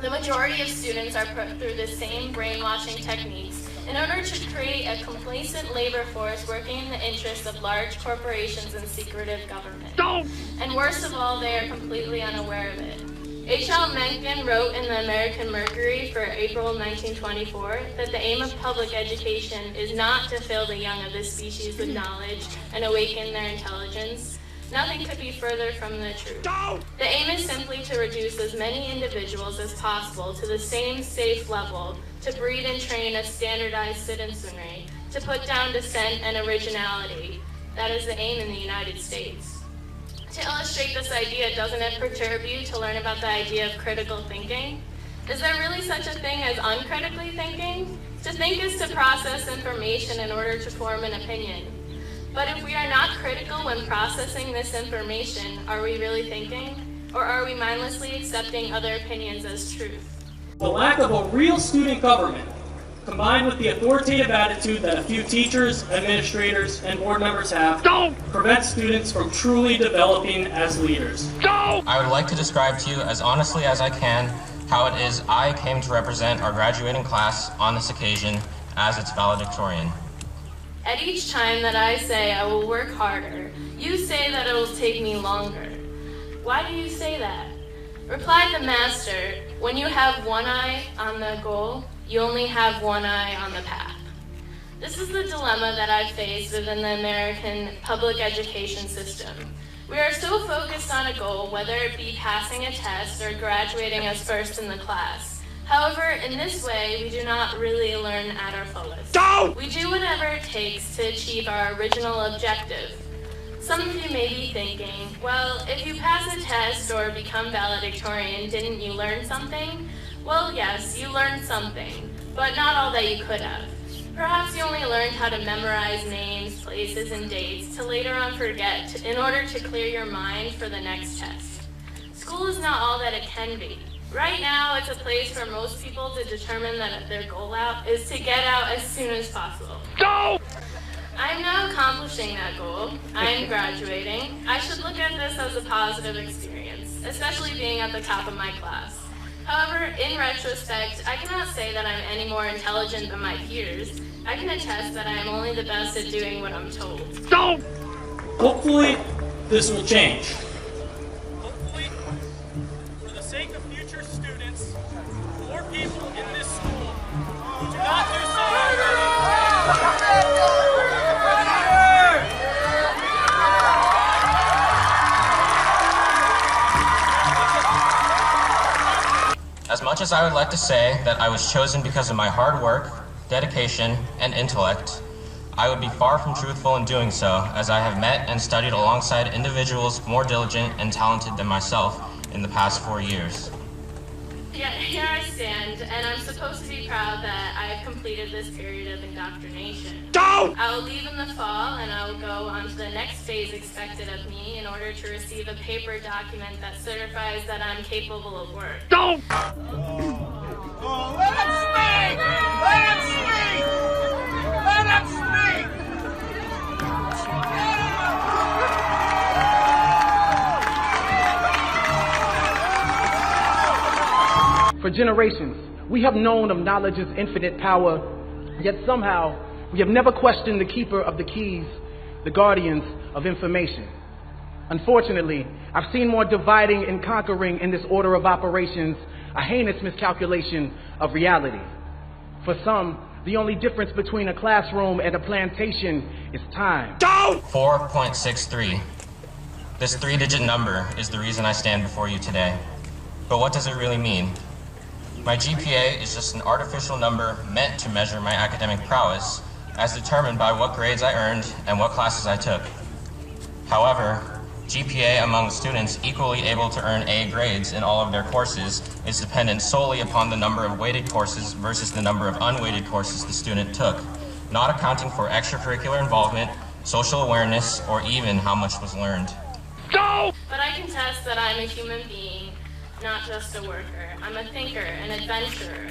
The majority of students are put through the same brainwashing techniques in order to create a complacent labor force working in the interests of large corporations and secretive government. And worst of all, they are completely unaware of it. H.L. Mencken wrote in the American Mercury for April 1924 that the aim of public education is not to fill the young of this species with knowledge and awaken their intelligence. Nothing could be further from the truth. The aim is simply to reduce as many individuals as possible to the same safe level, to breed and train a standardized citizenry, to put down dissent and originality. That is the aim in the United States. To illustrate this idea, doesn't it perturb you to learn about the idea of critical thinking? Is there really such a thing as uncritically thinking? To think is to process information in order to form an opinion. But if we are not critical when processing this information, are we really thinking? Or are we mindlessly accepting other opinions as truth? The lack of a real student government, combined with the authoritative attitude that a few teachers, administrators, and board members have, prevents students from truly developing as leaders. I would like to describe to you as honestly as I can how it is I came to represent our graduating class on this occasion as its valedictorian. At each time that I say I will work harder, you say that it will take me longer. Why do you say that? Replied the master, when you have one eye on the goal, you only have one eye on the path. This is the dilemma that I face within the American public education system. We are so focused on a goal, whether it be passing a test or graduating as first in the class. However, in this way, we do not really learn at our fullest. We do whatever it takes to achieve our original objective. Some of you may be thinking, well, if you pass a test or become valedictorian, didn't you learn something? Well, yes, you learned something, but not all that you could have. Perhaps you only learned how to memorize names, places, and dates to later on forget in order to clear your mind for the next test. School is not all that it can be. Right now, it's a place for most people to determine that their goal out is to get out as soon as possible. I am now accomplishing that goal. I am graduating. I should look at this as a positive experience, especially being at the top of my class. However, in retrospect, I cannot say that I'm any more intelligent than my peers. I can attest that I am only the best at doing what I'm told. Hopefully, this will change. Hopefully, for the sake of future students, more people in this school who do not do so. As much as I would like to say that I was chosen because of my hard work, dedication, and intellect, I would be far from truthful in doing so, as I have met and studied alongside individuals more diligent and talented than myself in the past 4 years. Yet here I stand, and I'm supposed to be proud that I have completed this period of indoctrination. I will leave in the fall, and I will go on to the next phase expected of me in order to receive a paper document that certifies that I'm capable of work. Let him speak! Let him speak! Let him speak! For generations, we have known of knowledge's infinite power, yet somehow we have never questioned the keeper of the keys, the guardians of information. Unfortunately, I've seen more dividing and conquering in this order of operations, a heinous miscalculation of reality. For some, the only difference between a classroom and a plantation is time. 4.63. This 3-digit number is the reason I stand before you today. But what does it really mean? My GPA is just an artificial number meant to measure my academic prowess, as determined by what grades I earned and what classes I took. However, GPA among students equally able to earn A grades in all of their courses is dependent solely upon the number of weighted courses versus the number of unweighted courses the student took, not accounting for extracurricular involvement, social awareness, or even how much was learned. But I contest that I'm a human being, not just a worker. I'm a thinker, an adventurer.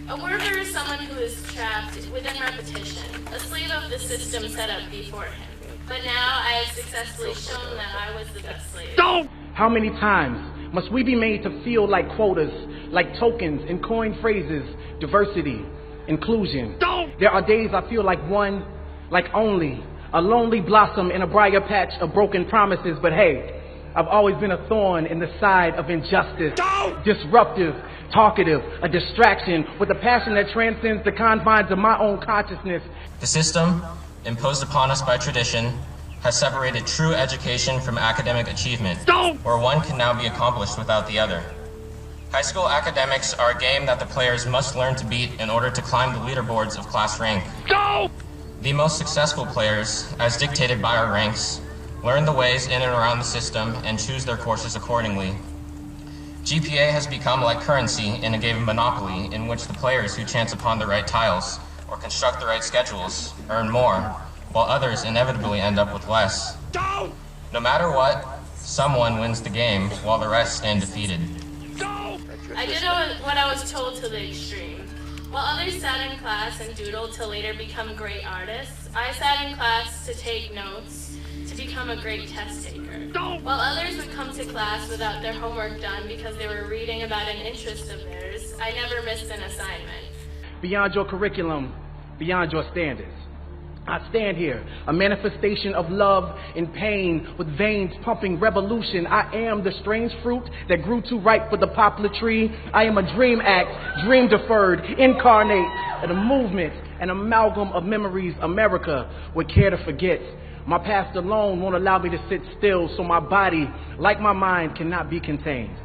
A worker is someone who is trapped within repetition, a slave of the system set up before him. But now I have successfully shown that I was the best slave. How many times Must we be made to feel like quotas, like tokens and coined phrases, diversity, inclusion? There are days I feel like one, like only, a lonely blossom in a briar patch of broken promises, but hey, I've always been a thorn in the side of injustice. Disruptive, talkative, a distraction with a passion that transcends the confines of my own consciousness. The system, imposed upon us by tradition, has separated true education from academic achievement, where one can now be accomplished without the other. High school academics are a game that the players must learn to beat in order to climb the leaderboards of class rank. The most successful players, as dictated by our ranks, learn the ways in and around the system and choose their courses accordingly. GPA has become like currency in a game of Monopoly, in which the players who chance upon the right tiles or construct the right schedules earn more, while others inevitably end up with less. No matter what, someone wins the game while the rest stand defeated. I did what I was told to the extreme. While others sat in class and doodled to later become great artists, I sat in class to take notes to become a great test taker. While others would come to class without their homework done because they were reading about an interest of theirs, I never missed an assignment. Beyond your curriculum, beyond your standards, I stand here, a manifestation of love and pain, with veins pumping revolution. I am the strange fruit that grew too ripe for the poplar tree. I am a dream act, dream deferred, incarnate, and a movement, an amalgam of memories America would care to forget. My past alone won't allow me to sit still, so my body, like my mind, cannot be contained.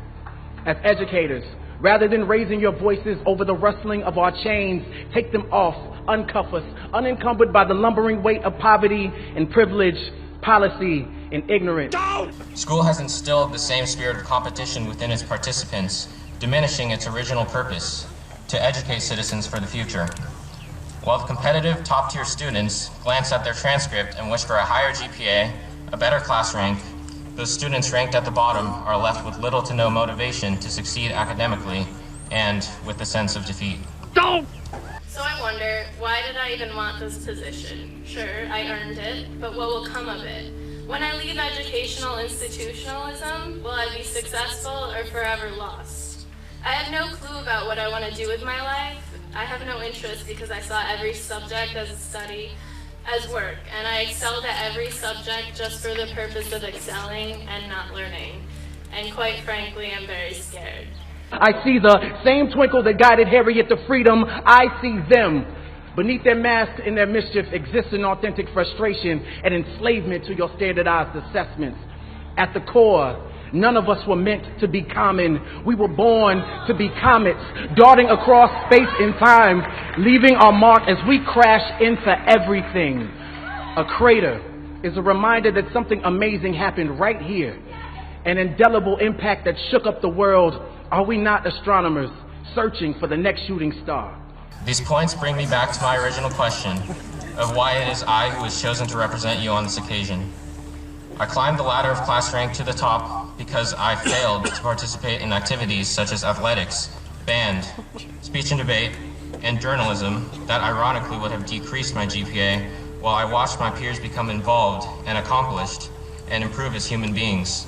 As educators, rather than raising your voices over the rustling of our chains, take them off, uncuff us, unencumbered by the lumbering weight of poverty and privilege, policy and ignorance. School has instilled the same spirit of competition within its participants, diminishing its original purpose, to educate citizens for the future. While the competitive top-tier students glance at their transcript and wish for a higher GPA, a better class rank, those students ranked at the bottom are left with little to no motivation to succeed academically and with a sense of defeat. So I wonder, why did I even want this position? Sure, I earned it, but what will come of it? When I leave educational institutionalism, will I be successful or forever lost? I have no clue about what I want to do with my life. I have no interest because I saw every subject as a study, as work, and I excelled at every subject just for the purpose of excelling and not learning. And quite frankly, I'm very scared. I see the same twinkle that guided Harriet to freedom. I see them. Beneath their mask and their mischief exists an authentic frustration and enslavement to your standardized assessments. At the core, none of us were meant to be common. We were born to be comets, darting across space and time, leaving our mark as we crash into everything. A crater is a reminder that something amazing happened right here. An indelible impact that shook up the world. Are we not astronomers searching for the next shooting star? These points bring me back to my original question of why it is I who was chosen to represent you on this occasion. I climbed the ladder of class rank to the top because I failed to participate in activities such as athletics, band, speech and debate, and journalism that ironically would have decreased my GPA, while I watched my peers become involved and accomplished and improve as human beings.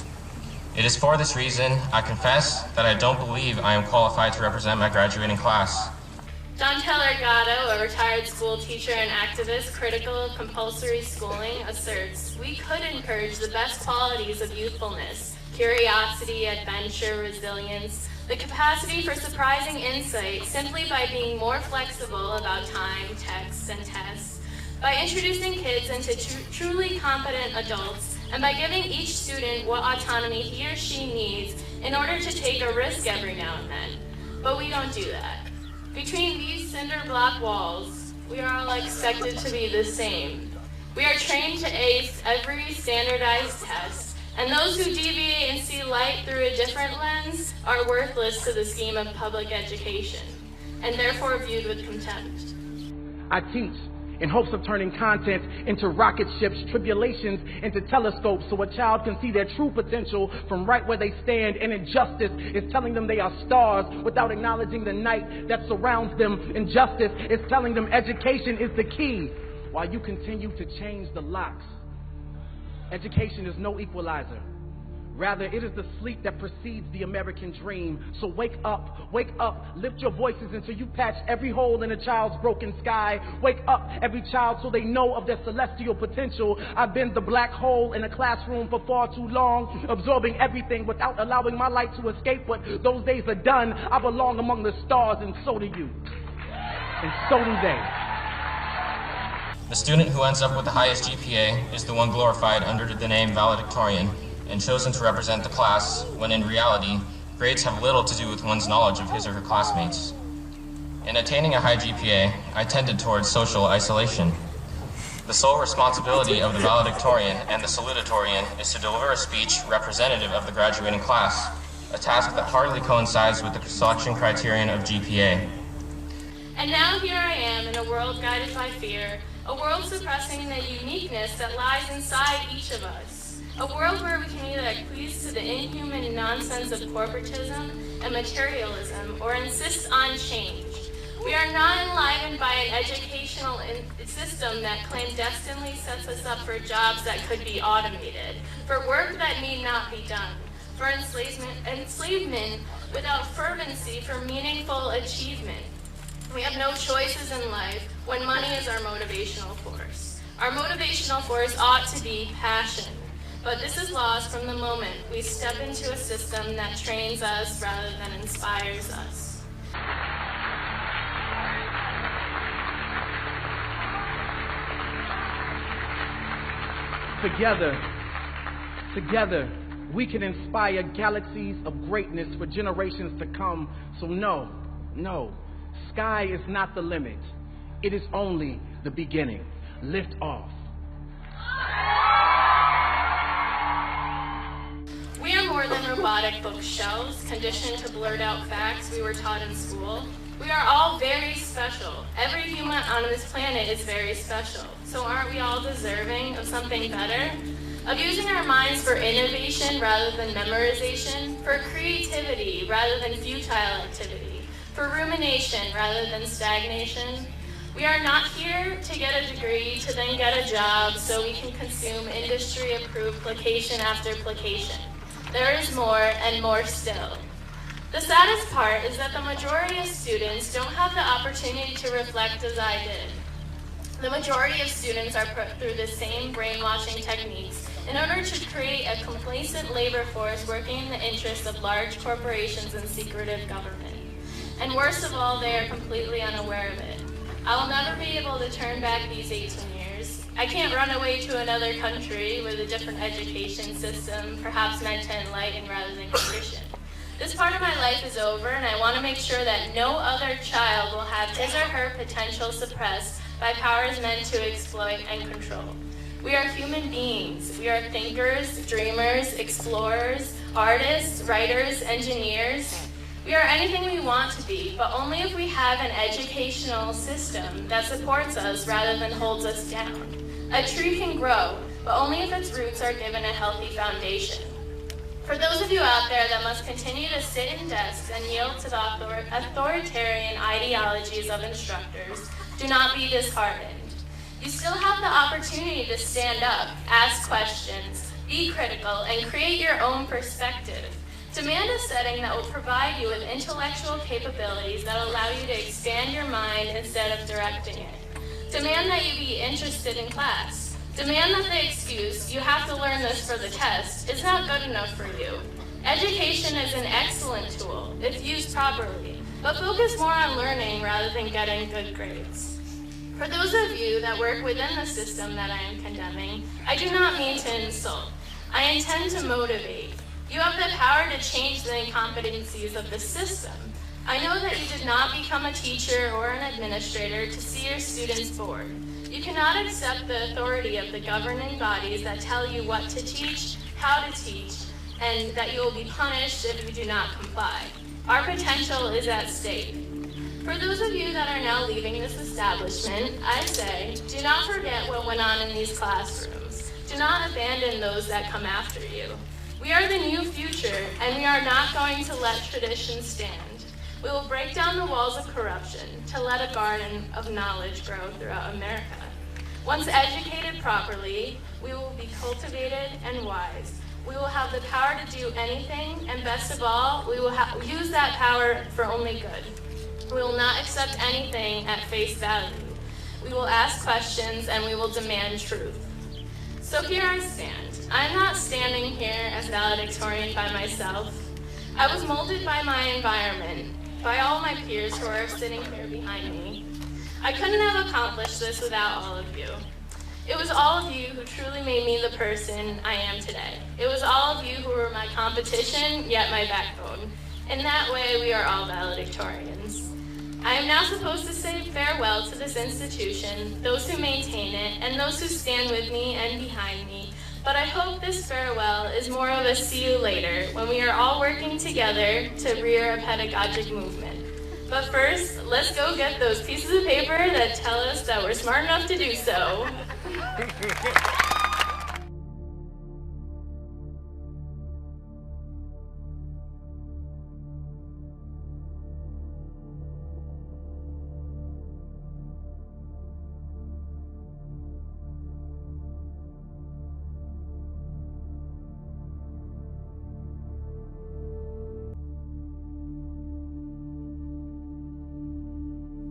It is for this reason I confess that I don't believe I am qualified to represent my graduating class. John Taylor Gatto, a retired school teacher and activist critical of compulsory schooling, asserts, "We could encourage the best qualities of youthfulness, curiosity, adventure, resilience, the capacity for surprising insight simply by being more flexible about time, texts, and tests, by introducing kids into truly competent adults, and by giving each student what autonomy he or she needs in order to take a risk every now and then." But we don't do that. Between these cinder block walls, we are all expected to be the same. We are trained to ace every standardized test, and those who deviate and see light through a different lens are worthless to the scheme of public education, and therefore viewed with contempt. I teach in hopes of turning content into rocket ships, tribulations into telescopes, so a child can see their true potential from right where they stand, and injustice is telling them they are stars without acknowledging the night that surrounds them. Injustice is telling them education is the key, while you continue to change the locks. Education is no equalizer. Rather, it is the sleep that precedes the American dream. So wake up, lift your voices until you patch every hole in a child's broken sky. Wake up, every child, so they know of their celestial potential. I've been the black hole in a classroom for far too long, absorbing everything without allowing my light to escape. But those days are done. I belong among the stars, and so do you. And so do they. The student who ends up with the highest GPA is the one glorified under the name Valedictorian and chosen to represent the class, when in reality, grades have little to do with one's knowledge of his or her classmates. In attaining a high GPA, I tended towards social isolation. The sole responsibility of the valedictorian and the salutatorian is to deliver a speech representative of the graduating class, a task that hardly coincides with the selection criterion of GPA. And now here I am in a world guided by fear, a world suppressing the uniqueness that lies inside each of us. A world where we can either acquiesce to the inhuman nonsense of corporatism and materialism or insist on change. We are not enlivened by an educational system that clandestinely sets us up for jobs that could be automated, for work that need not be done, for enslavement without fervency for meaningful achievement. We have no choices in life when money is our motivational force. Our motivational force ought to be passion. But this is lost from the moment we step into a system that trains us rather than inspires us. Together, we can inspire galaxies of greatness for generations to come. So no, sky is not the limit. It is only the beginning. Lift off. We are more than robotic bookshelves, conditioned to blurt out facts we were taught in school. We are all very special. Every human on this planet is very special. So aren't we all deserving of something better? Of using our minds for innovation rather than memorization, for creativity rather than futile activity, for rumination rather than stagnation? We are not here to get a degree to then get a job so we can consume industry-approved placation after placation. There is more and more still. The saddest part is that the majority of students don't have the opportunity to reflect as I did. The majority of students are put through the same brainwashing techniques in order to create a complacent labor force working in the interests of large corporations and secretive government. And worst of all, they are completely unaware of it. I will never be able to turn back these 18 years. I can't run away to another country with a different education system, perhaps meant to enlighten rather than condition. This part of my life is over, and I want to make sure that no other child will have his or her potential suppressed by powers meant to exploit and control. We are human beings. We are thinkers, dreamers, explorers, artists, writers, engineers. We are anything we want to be, but only if we have an educational system that supports us rather than holds us down. A tree can grow, but only if its roots are given a healthy foundation. For those of you out there that must continue to sit in desks and yield to the authoritarian ideologies of instructors, do not be disheartened. You still have the opportunity to stand up, ask questions, be critical, and create your own perspective. Demand a setting that will provide you with intellectual capabilities that allow you to expand your mind instead of directing it. Demand that you be interested in class. Demand that the excuse, you have to learn this for the test, is not good enough for you. Education is an excellent tool, if used properly, but focus more on learning rather than getting good grades. For those of you that work within the system that I am condemning, I do not mean to insult. I intend to motivate. You have the power to change the incompetencies of the system. I know that you did not become a teacher or an administrator to see your students bored. You cannot accept the authority of the governing bodies that tell you what to teach, how to teach, and that you will be punished if you do not comply. Our potential is at stake. For those of you that are now leaving this establishment, I say, do not forget what went on in these classrooms. Do not abandon those that come after you. We are the new future, and we are not going to let tradition stand. We will break down the walls of corruption to let a garden of knowledge grow throughout America. Once educated properly, we will be cultivated and wise. We will have the power to do anything, and best of all, we will use that power for only good. We will not accept anything at face value. We will ask questions, and we will demand truth. So here I stand. I'm not standing here as valedictorian by myself. I was molded by my environment, by all my peers who are sitting here behind me. I couldn't have accomplished this without all of you. It was all of you who truly made me the person I am today. It was all of you who were my competition, yet my backbone. In that way, we are all valedictorians. I am now supposed to say farewell to this institution, those who maintain it, and those who stand with me and behind me. But I hope this farewell is more of a see you later, when we are all working together to rear a pedagogic movement. But first, let's go get those pieces of paper that tell us that we're smart enough to do so.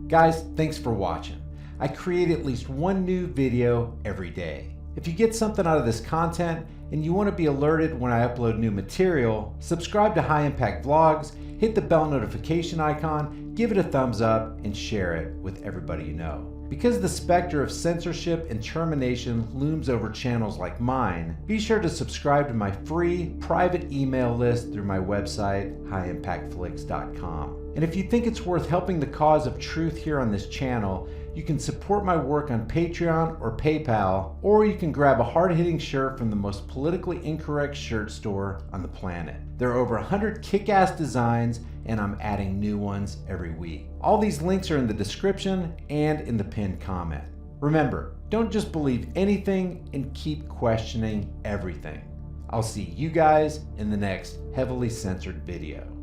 Guys, thanks for watching. I create at least one new video every day. If you get something out of this content and you want to be alerted when I upload new material, subscribe to High Impact Vlogs, hit the bell notification icon, give it a thumbs up, and share it with everybody you know. Because the specter of censorship and termination looms over channels like mine, be sure to subscribe to my free private email list through my website, highimpactflix.com. And if you think it's worth helping the cause of truth here on this channel, you can support my work on Patreon or PayPal, or you can grab a hard-hitting shirt from the most politically incorrect shirt store on the planet. There are over 100 kick-ass designs, and I'm adding new ones every week. All these links are in the description and in the pinned comment. Remember, don't just believe anything and keep questioning everything. I'll see you guys in the next heavily censored video.